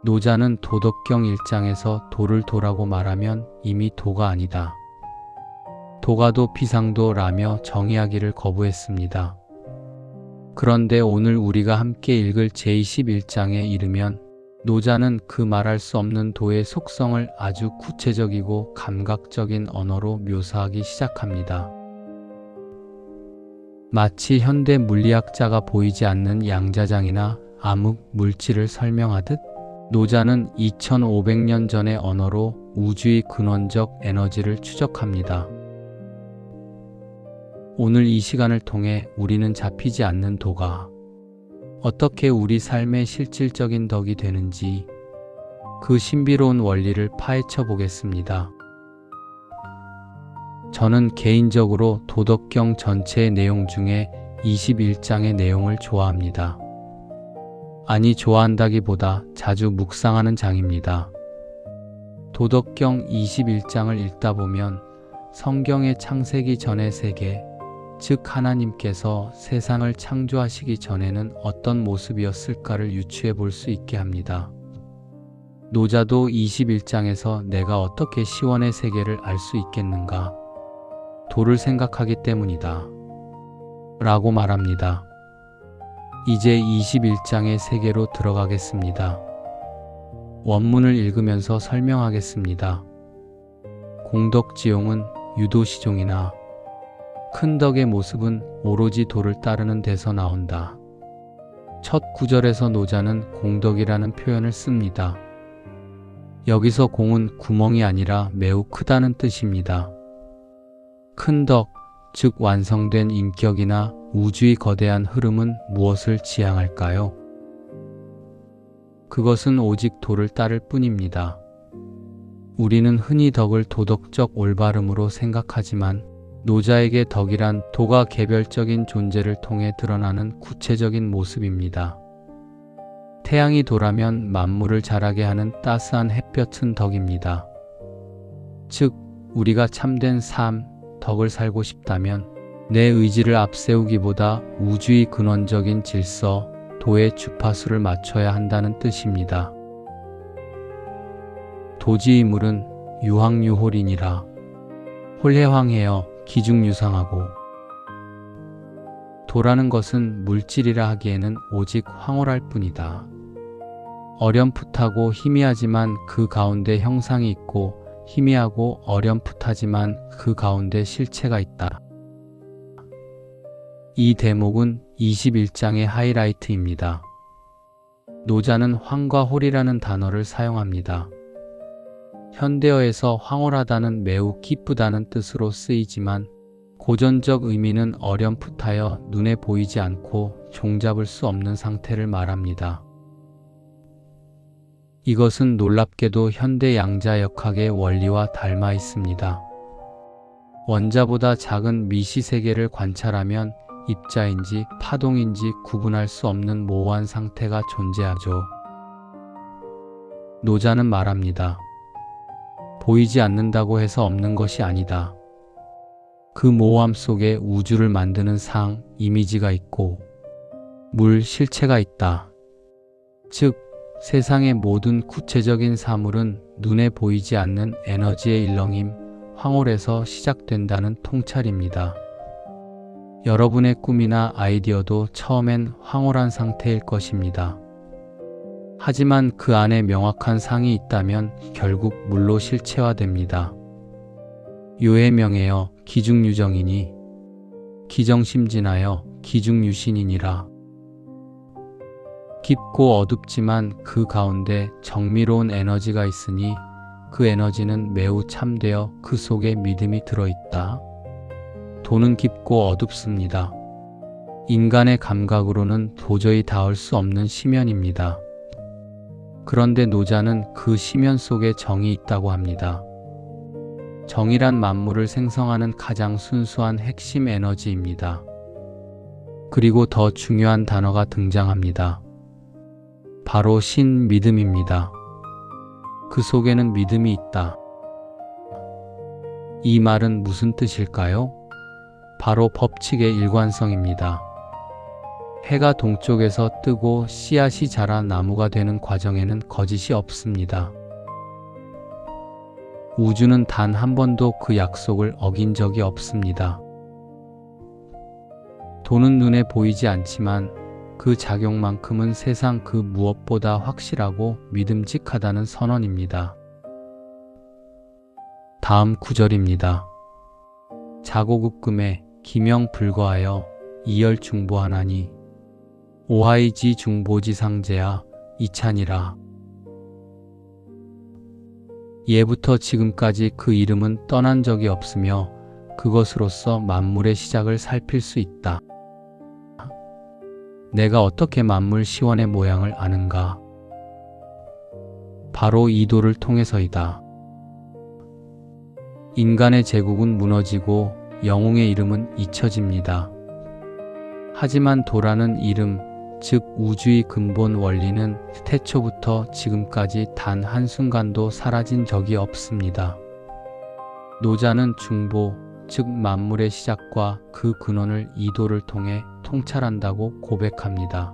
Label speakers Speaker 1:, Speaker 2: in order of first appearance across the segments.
Speaker 1: 노자는 도덕경 1장에서 도를 도라고 말하면 이미 도가 아니다. 도가도 비상도라며 정의하기를 거부했습니다. 그런데 오늘 우리가 함께 읽을 제21장에 이르면 노자는 그 말할 수 없는 도의 속성을 아주 구체적이고 감각적인 언어로 묘사하기 시작합니다. 마치 현대 물리학자가 보이지 않는 양자장이나 암흑 물질을 설명하듯 노자는 2500년 전의 언어로 우주의 근원적 에너지를 추적합니다. 오늘 이 시간을 통해 우리는 잡히지 않는 도가 어떻게 우리 삶의 실질적인 덕이 되는지 그 신비로운 원리를 파헤쳐 보겠습니다. 저는 개인적으로 도덕경 전체의 내용 중에 21장의 내용을 좋아합니다. 아니, 좋아한다기보다 자주 묵상하는 장입니다. 도덕경 21장을 읽다 보면 성경의 창세기 전의 세계, 즉 하나님께서 세상을 창조하시기 전에는 어떤 모습이었을까를 유추해 볼 수 있게 합니다. 노자도 21장에서 내가 어떻게 시원의 세계를 알 수 있겠는가? 도를 생각하기 때문이다. 라고 말합니다. 이제 21장의 세계로 들어가겠습니다. 원문을 읽으면서 설명하겠습니다. 공덕지용은 유도시종이나 큰 덕의 모습은 오로지 도를 따르는 데서 나온다. 첫 구절에서 노자는 공덕이라는 표현을 씁니다. 여기서 공은 구멍이 아니라 매우 크다는 뜻입니다. 큰 덕, 즉 완성된 인격이나 우주의 거대한 흐름은 무엇을 지향할까요? 그것은 오직 도를 따를 뿐입니다. 우리는 흔히 덕을 도덕적 올바름으로 생각하지만 노자에게 덕이란 도가 개별적인 존재를 통해 드러나는 구체적인 모습입니다. 태양이 도라면 만물을 자라게 하는 따스한 햇볕은 덕입니다. 즉, 우리가 참된 삶, 덕을 살고 싶다면 내 의지를 앞세우기보다 우주의 근원적인 질서, 도의 주파수를 맞춰야 한다는 뜻입니다. 도지의 물은 유황유홀이니라. 홀해황해여 기중유상하고. 도라는 것은 물질이라 하기에는 오직 황홀할 뿐이다. 어렴풋하고 희미하지만 그 가운데 형상이 있고, 희미하고 어렴풋하지만 그 가운데 실체가 있다. 이 대목은 21장의 하이라이트입니다. 노자는 황과 홀이라는 단어를 사용합니다. 현대어에서 황홀하다는 매우 기쁘다는 뜻으로 쓰이지만 고전적 의미는 어렴풋하여 눈에 보이지 않고 종잡을 수 없는 상태를 말합니다. 이것은 놀랍게도 현대 양자역학의 원리와 닮아 있습니다. 원자보다 작은 미시세계를 관찰하면 입자인지 파동인지 구분할 수 없는 모호한 상태가 존재하죠. 노자는 말합니다. 보이지 않는다고 해서 없는 것이 아니다. 그 모호함 속에 우주를 만드는 상, 이미지가 있고 물, 실체가 있다. 즉, 세상의 모든 구체적인 사물은 눈에 보이지 않는 에너지의 일렁임, 황홀에서 시작된다는 통찰입니다. 여러분의 꿈이나 아이디어도 처음엔 황홀한 상태일 것입니다. 하지만 그 안에 명확한 상이 있다면 결국 물로 실체화됩니다. 요해명해여 기중유정이니 기정심진하여 기중유신이니라. 깊고 어둡지만 그 가운데 정미로운 에너지가 있으니 그 에너지는 매우 참되어 그 속에 믿음이 들어있다. 도는 깊고 어둡습니다. 인간의 감각으로는 도저히 닿을 수 없는 심연입니다. 그런데 노자는 그 심연 속에 정이 있다고 합니다. 정이란 만물을 생성하는 가장 순수한 핵심 에너지입니다. 그리고 더 중요한 단어가 등장합니다. 바로 신믿음입니다. 그 속에는 믿음이 있다. 이 말은 무슨 뜻일까요? 바로 법칙의 일관성입니다. 해가 동쪽에서 뜨고 씨앗이 자라 나무가 되는 과정에는 거짓이 없습니다. 우주는 단 한 번도 그 약속을 어긴 적이 없습니다. 돈은 눈에 보이지 않지만 그 작용만큼은 세상 그 무엇보다 확실하고 믿음직하다는 선언입니다. 다음 구절입니다. 자고국금에 기명불거하여 이열중보하나니 오하이지 중보지상제야 이찬이라. 예부터 지금까지 그 이름은 떠난 적이 없으며 그것으로서 만물의 시작을 살필 수 있다. 내가 어떻게 만물 시원의 모양을 아는가? 바로 이 도를 통해서이다. 인간의 제국은 무너지고 영웅의 이름은 잊혀집니다. 하지만 도라는 이름, 즉 우주의 근본 원리는 태초부터 지금까지 단 한순간도 사라진 적이 없습니다. 노자는 중보, 즉 만물의 시작과 그 근원을 이 도를 통해 통찰한다고 고백합니다.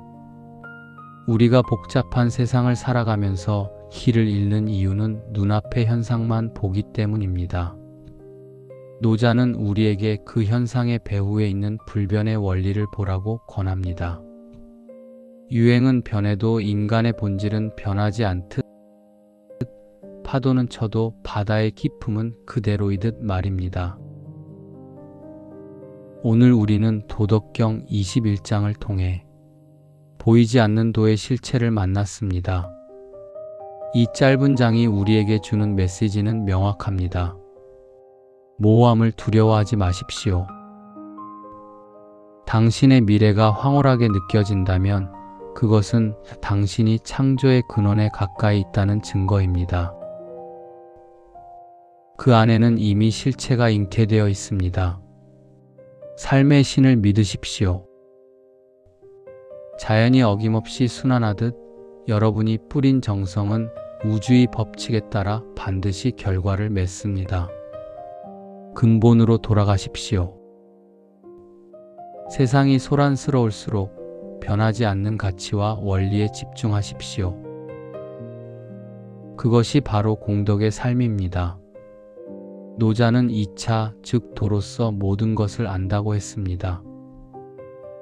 Speaker 1: 우리가 복잡한 세상을 살아가면서 길을 잃는 이유는 눈앞의 현상만 보기 때문입니다. 노자는 우리에게 그 현상의 배후에 있는 불변의 원리를 보라고 권합니다. 유행은 변해도 인간의 본질은 변하지 않듯 파도는 쳐도 바다의 깊음은 그대로이듯 말입니다. 오늘 우리는 도덕경 21장을 통해 보이지 않는 도의 실체를 만났습니다. 이 짧은 장이 우리에게 주는 메시지는 명확합니다. 모호함을 두려워하지 마십시오. 당신의 미래가 황홀하게 느껴진다면 그것은 당신이 창조의 근원에 가까이 있다는 증거입니다. 그 안에는 이미 실체가 잉태되어 있습니다. 삶의 신을 믿으십시오. 자연이 어김없이 순환하듯 여러분이 뿌린 정성은 우주의 법칙에 따라 반드시 결과를 맺습니다. 근본으로 돌아가십시오. 세상이 소란스러울수록 변하지 않는 가치와 원리에 집중하십시오. 그것이 바로 공덕의 삶입니다. 노자는 2차, 즉 도로서 모든 것을 안다고 했습니다.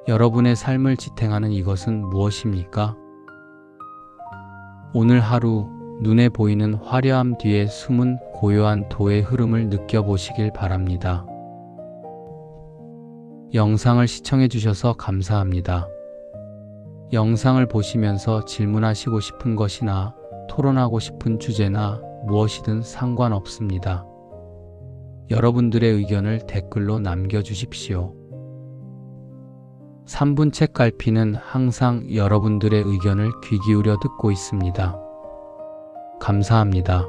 Speaker 1: 여러분의 삶을 지탱하는 이것은 무엇입니까? 오늘 하루 눈에 보이는 화려함 뒤에 숨은 고요한 도의 흐름을 느껴보시길 바랍니다. 영상을 시청해 주셔서 감사합니다. 영상을 보시면서 질문하시고 싶은 것이나 토론하고 싶은 주제나 무엇이든 상관없습니다. 여러분들의 의견을 댓글로 남겨주십시오. 3분 책갈피는 항상 여러분들의 의견을 귀 기울여 듣고 있습니다. 감사합니다.